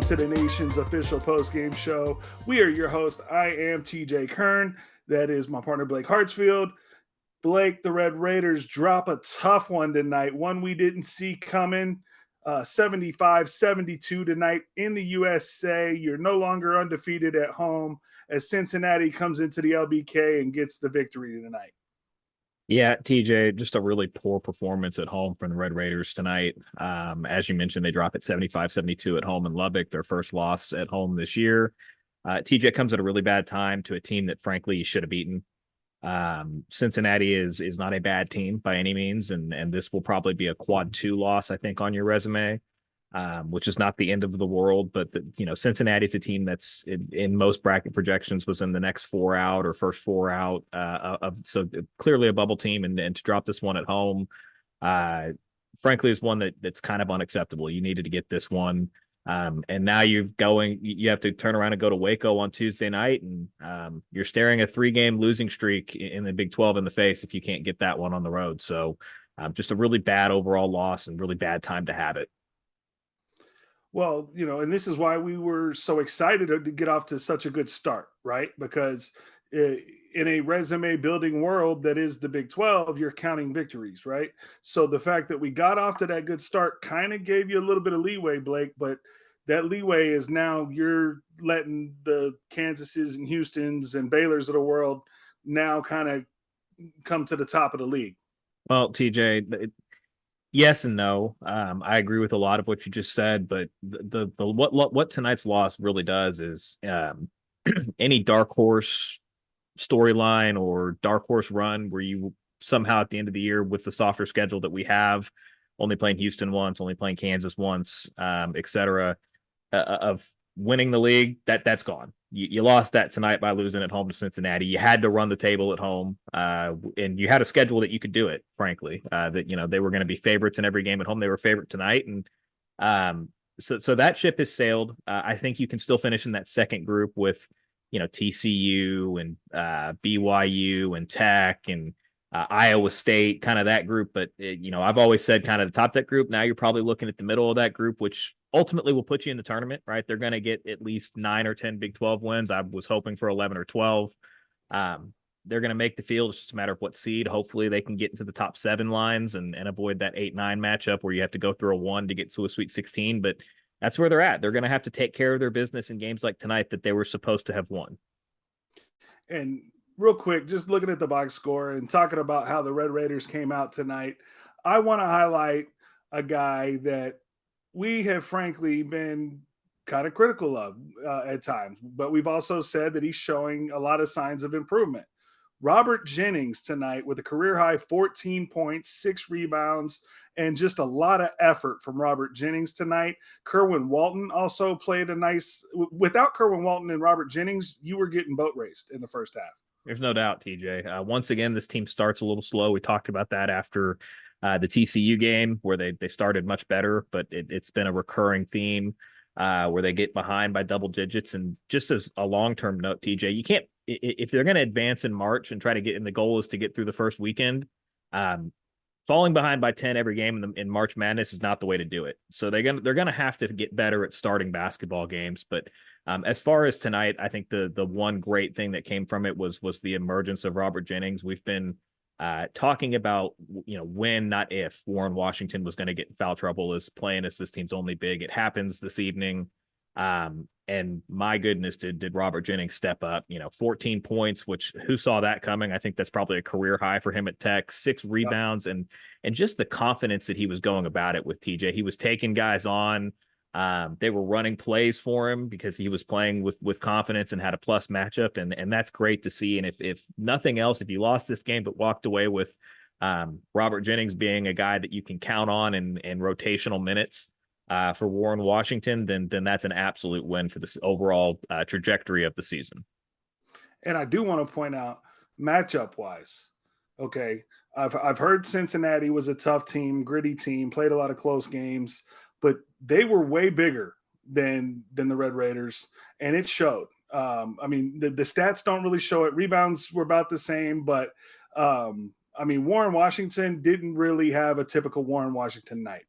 to the nation's official post-game show. We are your host. I am TJ Kern. That is my partner, Blake Hartsfield. Blake, the Red Raiders drop a tough one tonight, one we didn't see coming. 75-72 tonight in the USA. You're no longer undefeated at home as Cincinnati comes into the LBK and gets the victory tonight. Yeah, TJ, just a really poor performance at home from the Red Raiders tonight. As you mentioned, they drop it 75-72 at home in Lubbock, their first loss at home this year. TJ comes at a really bad time to a team that, frankly, you should have beaten. Cincinnati is not a bad team by any means, and this will probably be a quad 2 loss, I think, on your resume, which is not the end of the world. But Cincinnati's a team that's in most bracket projections was in the next 4 out or first 4 out, so clearly a bubble team, and to drop this one at home, frankly, is one that's kind of unacceptable. You needed to get this one. And now you have to turn around and go to Waco on Tuesday night, and you're staring a 3-game losing streak in the Big 12 in the face if you can't get that one on the road. So just a really bad overall loss and really bad time to have it. Well, and this is why we were so excited to get off to such a good start, right? Because in a resume building world that is the Big 12, you're counting victories, right? So the fact that we got off to that good start kind of gave you a little bit of leeway, Blake, but that leeway is now you're letting the Kansases and Houstons and Baylors of the world now kind of come to the top of the league. Well, TJ, yes and no. I agree with a lot of what you just said, but what tonight's loss really does is any dark horse storyline or dark horse run where you somehow at the end of the year with the softer schedule that we have, only playing Houston once, only playing Kansas once, etc., of winning the league, that's gone. You lost that tonight by losing at home to Cincinnati. You had to run the table at home, and you had a schedule that you could do it, frankly, that they were going to be favorites in every game at home. They were favorite tonight, and so that ship has sailed. I think you can still finish in that second group with TCU and BYU and Tech and Iowa State, kind of that group. But I've always said kind of the top of that group. Now you're probably looking at the middle of that group, which ultimately will put you in the tournament, right? They're going to get at least 9 or 10 Big 12 wins. I was hoping for 11 or 12. They're going to make the field. It's just a matter of what seed. Hopefully they can get into the top 7 lines and avoid that 8-9 matchup where you have to go through a 1 to get to a Sweet 16. But that's where they're at. They're going to have to take care of their business in games like tonight that they were supposed to have won. And real quick, just looking at the box score and talking about how the Red Raiders came out tonight, I want to highlight a guy that we have frankly been kind of critical of at times, but we've also said that he's showing a lot of signs of improvement. Robert Jennings tonight with a career high 14 points, 6 rebounds, and just a lot of effort from Robert Jennings tonight. Kerwin Walton also played a nice – without Kerwin Walton and Robert Jennings, you were getting boat raced in the first half. There's no doubt, TJ. Once again, this team starts a little slow. We talked about that after the TCU game where they started much better, but it's been a recurring theme where they get behind by double digits. And just as a long-term note, TJ, you can't – if they're going to advance in March and try to get – and the goal is to get through the first weekend, falling behind by 10 every game in March Madness is not the way to do it. So they're going to have to get better at starting basketball games. But as far as tonight, I think the one great thing that came from it was the emergence of Robert Jennings. We've been talking about, when, not if, Warren Washington was going to get in foul trouble as playing as this team's only big. It happens this evening. And my goodness, did Robert Jennings step up, 14 points, which who saw that coming? I think that's probably a career high for him at Tech, 6 rebounds, and just the confidence that he was going about it with TJ. He was taking guys on. They were running plays for him because he was playing with confidence and had a plus matchup. And that's great to see. And if nothing else, if you lost this game, but walked away with Robert Jennings being a guy that you can count on in rotational minutes, for Warren Washington, then that's an absolute win for this overall trajectory of the season. And I do want to point out matchup wise. Okay. I've heard Cincinnati was a tough team, gritty team, played a lot of close games, but they were way bigger than the Red Raiders, and it showed. The stats don't really show it. Rebounds were about the same, but Warren Washington didn't really have a typical Warren Washington night.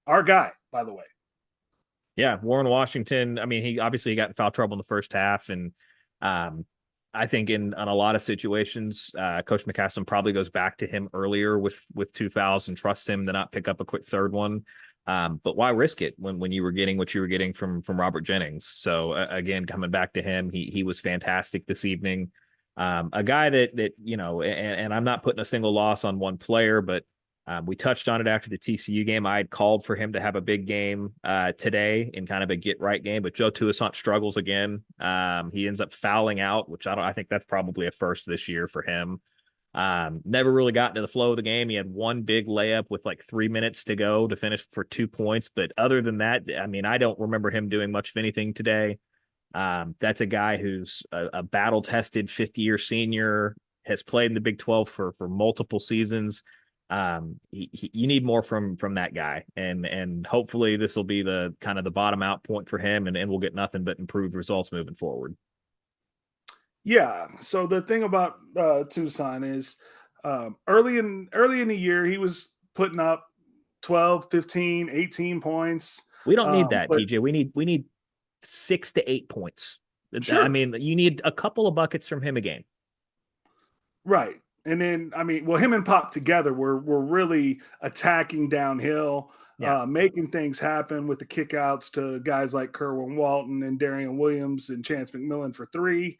Our guy, by the way. Yeah, Warren Washington. I mean, he got in foul trouble in the first half, and um, I think in on a lot of situations, Coach McCaslin probably goes back to him earlier with two fouls and trusts him to not pick up a quick third one. But why risk it when you were getting what you were getting from Robert Jennings? So again, coming back to him, he was fantastic this evening. A guy that and I'm not putting a single loss on one player, but we touched on it after the TCU game. I had called for him to have a big game today in kind of a get right game, but Joe Toussaint struggles again. He ends up fouling out, which I think that's probably a first this year for him. Never really got into the flow of the game. He had one big layup with like 3 minutes to go to finish for 2 points. But other than that, I mean, I don't remember him doing much of anything today. That's a guy who's a battle tested 50-year senior, has played in the Big 12 for multiple seasons. You need more from that guy, and hopefully this will be the kind of the bottom out point for him, and we'll get nothing but improved results moving forward. Yeah. So the thing about Tucson is early in the year he was putting up 12, 15, 18 points. We don't need that, But TJ. We need 6 to 8 points. I sure, mean, you need a couple of buckets from him a game. right. And then I mean, well, him and Pop together were really attacking downhill, Yeah. making things happen with the kickouts to guys like Kerwin Walton and Darian Williams and Chance McMillan for three.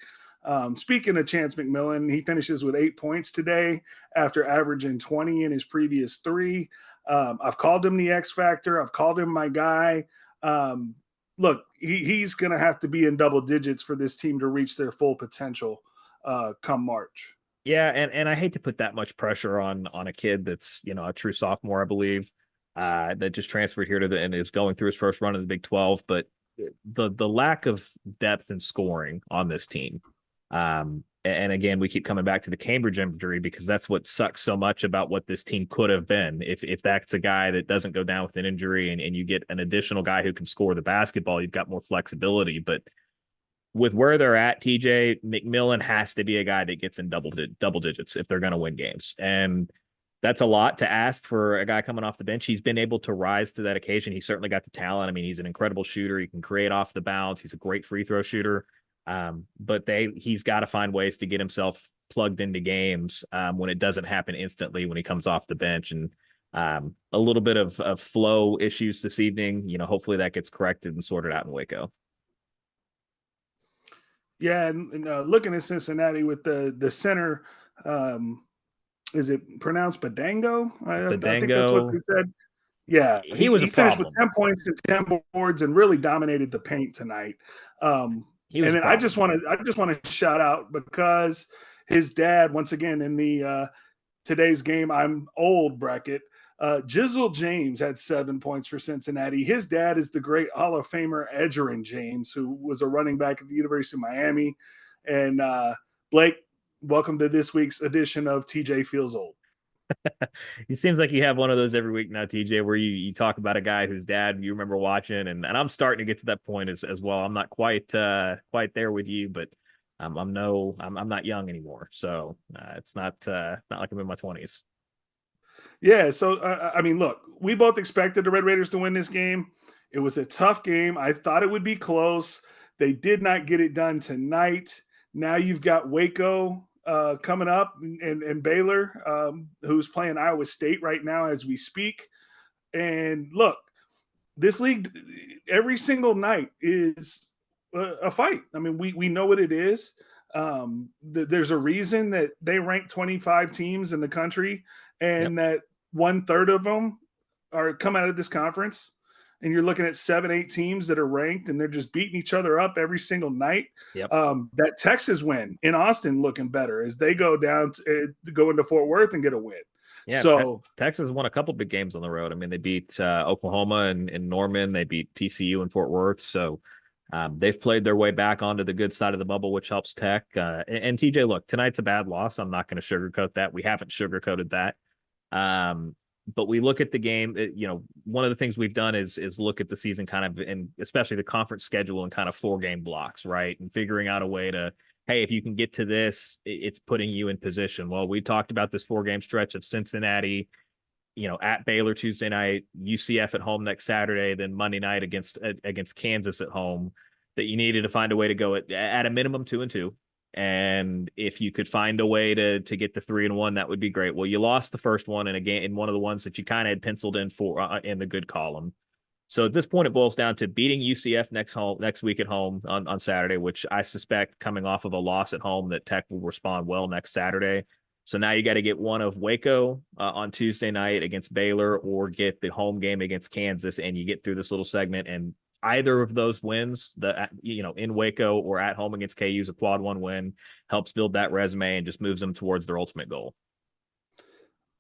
Speaking of Chance McMillan, he finishes with 8 points today after averaging 20 in his previous three. I've called him the X Factor. I've called him my guy. Um, Look, he's going to have to be in double digits for this team to reach their full potential come March. Yeah, and I hate to put that much pressure on a kid that's, a true sophomore, I believe, that just transferred here and is going through his first run in the Big 12, but the lack of depth and scoring on this team. And again, we keep coming back to the Cambridge injury because that's what sucks so much about what this team could have been. If that's a guy that doesn't go down with an injury and you get an additional guy who can score the basketball, you've got more flexibility. But with where they're at, TJ McMillan has to be a guy that gets in double digits if they're going to win games. And that's a lot to ask for a guy coming off the bench. He's been able to rise to that occasion. He's certainly got the talent. I mean, he's an incredible shooter. He can create off the bounce. He's a great free throw shooter. But he's got to find ways to get himself plugged into games when it doesn't happen instantly when he comes off the bench. And a little bit of flow issues this evening. Hopefully that gets corrected and sorted out in Waco. Yeah, and looking at Cincinnati with the center, um, is it pronounced Badango? I think that's what Bedengo, they said. Yeah, he he, was a he finished with problem. 10 points and 10 boards and really dominated the paint tonight. He was And a then problem. I just want to shout out because his dad, once again in the today's game, I'm old bracket. Jizzle James had 7 points for Cincinnati. His dad is the great Hall of Famer Edgerrin James, who was a running back at the University of Miami. And Blake, welcome to this week's edition of TJ Feels Old. It seems like you have one of those every week now, TJ, where you talk about a guy whose dad you remember watching, and I'm starting to get to that point as well. I'm not quite there with you, but I'm not young anymore, so it's not like I'm in my 20s. Yeah, so I mean, look, we both expected the Red Raiders to win this game. It was a tough game. I thought it would be close. They did not get it done tonight. Now you've got Waco coming up and Baylor, who's playing Iowa State right now as we speak. And look, this league every single night is a fight. I mean, we know what it is. There's a reason that they rank 25 teams in the country, Yep, and that 1/3 of them are come out of this conference. And you're looking at 7, 8 teams that are ranked, and they're just beating each other up every single night. yep, That Texas win in Austin looking better as they go down to go into Fort Worth and get a win. yeah. So Texas won a couple big games on the road. I mean, they beat Oklahoma and Norman. They beat TCU in Fort Worth. So they've played their way back onto the good side of the bubble, which helps Tech. And TJ, look, tonight's a bad loss. I'm not going to sugarcoat that. We haven't sugarcoated that. But we look at the game. One of the things we've done is look at the season kind of, and especially the conference schedule in kind of 4 game blocks, right? And figuring out a way to, hey, if you can get to this, it's putting you in position. Well, we talked about this 4 game stretch of Cincinnati, at Baylor Tuesday night, UCF at home next Saturday, then Monday night against Kansas at home, that you needed to find a way to go at a minimum 2-2. And if you could find a way to get the 3-1, that would be great. Well, you lost the first one in a game, in one of the ones that you kind of had penciled in for in the good column. So at this point, it boils down to beating UCF next week at home on Saturday, which I suspect, coming off of a loss at home, that Tech will respond well next Saturday. So now you got to get one of Waco on Tuesday night against Baylor, or get the home game against Kansas, and you get through this little segment. And either of those wins, in Waco or at home against KU, is a quad one win, helps build that resume and just moves them towards their ultimate goal.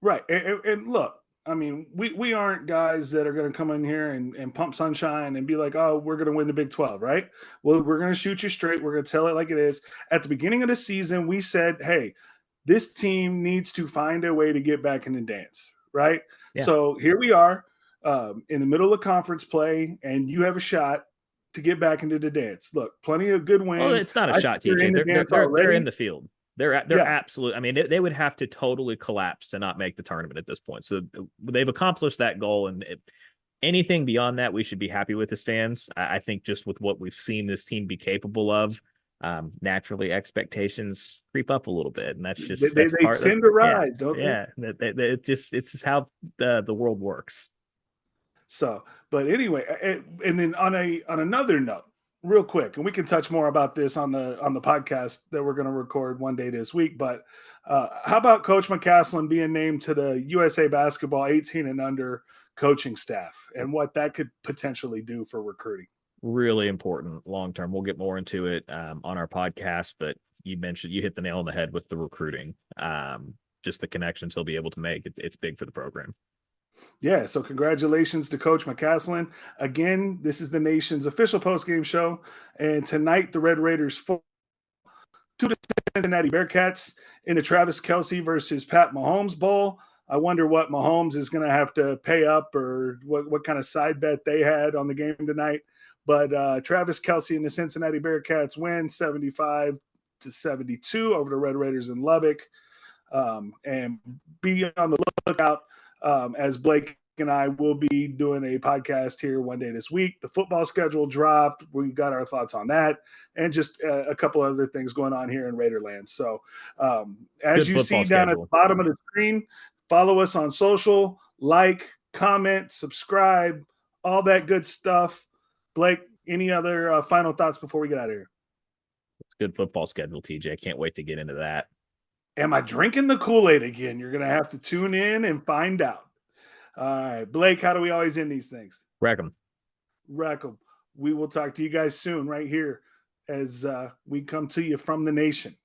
Right. And look, I mean, we aren't guys that are going to come in here and pump sunshine and be like, oh, we're going to win the Big 12, right? Well, we're going to shoot you straight. We're going to tell it like it is. At the beginning of the season, we said, hey, this team needs to find a way to get back in the dance, right? Yeah. So here we are in the middle of conference play, and you have a shot to get back into the dance. Look, plenty of good wins. Well, it's not a shot, They're in TJ. the dance They're in already. the field. They're absolute. I mean, they would have to totally collapse to not make the tournament at this point. So they've accomplished that goal, and anything beyond that, we should be happy with as fans. I think just with what we've seen this team be capable of, naturally expectations creep up a little bit, and that's They part tend to rise, don't they? Yeah, it's just how the world works. So, but anyway, and then on another note, real quick, and we can touch more about this on the podcast that we're going to record one day this week. But how about Coach McCaslin being named to the USA Basketball 18 and under coaching staff, and what that could potentially do for recruiting? Really important long term. We'll get more into it on our podcast, but you hit the nail on the head with the recruiting. Just the connections he'll be able to make. It's big for the program. Yeah, so congratulations to Coach McCaslin. Again, this is the nation's official post-game show, and tonight the Red Raiders fall to the Cincinnati Bearcats in the Travis Kelce versus Pat Mahomes Bowl. I wonder what Mahomes is going to have to pay up, or what kind of side bet they had on the game tonight. But Travis Kelce and the Cincinnati Bearcats win 75-72 over the Red Raiders in Lubbock. And be on the lookout as Blake and I will be doing a podcast here one day this week. The football schedule dropped. We got our thoughts on that, and just a couple other things going on here in Raiderland. So as you see down at the bottom of the screen, follow us on social, like, comment, subscribe, all that good stuff. Blake, any other final thoughts before we get out of here? It's a good football schedule, TJ. Can't wait to get into that. Am I drinking the Kool-Aid again? You're going to have to tune in and find out. All right, Blake, how do we always end these things? Wreck 'em. Wreck 'em. We will talk to you guys soon right here as we come to you from the nation.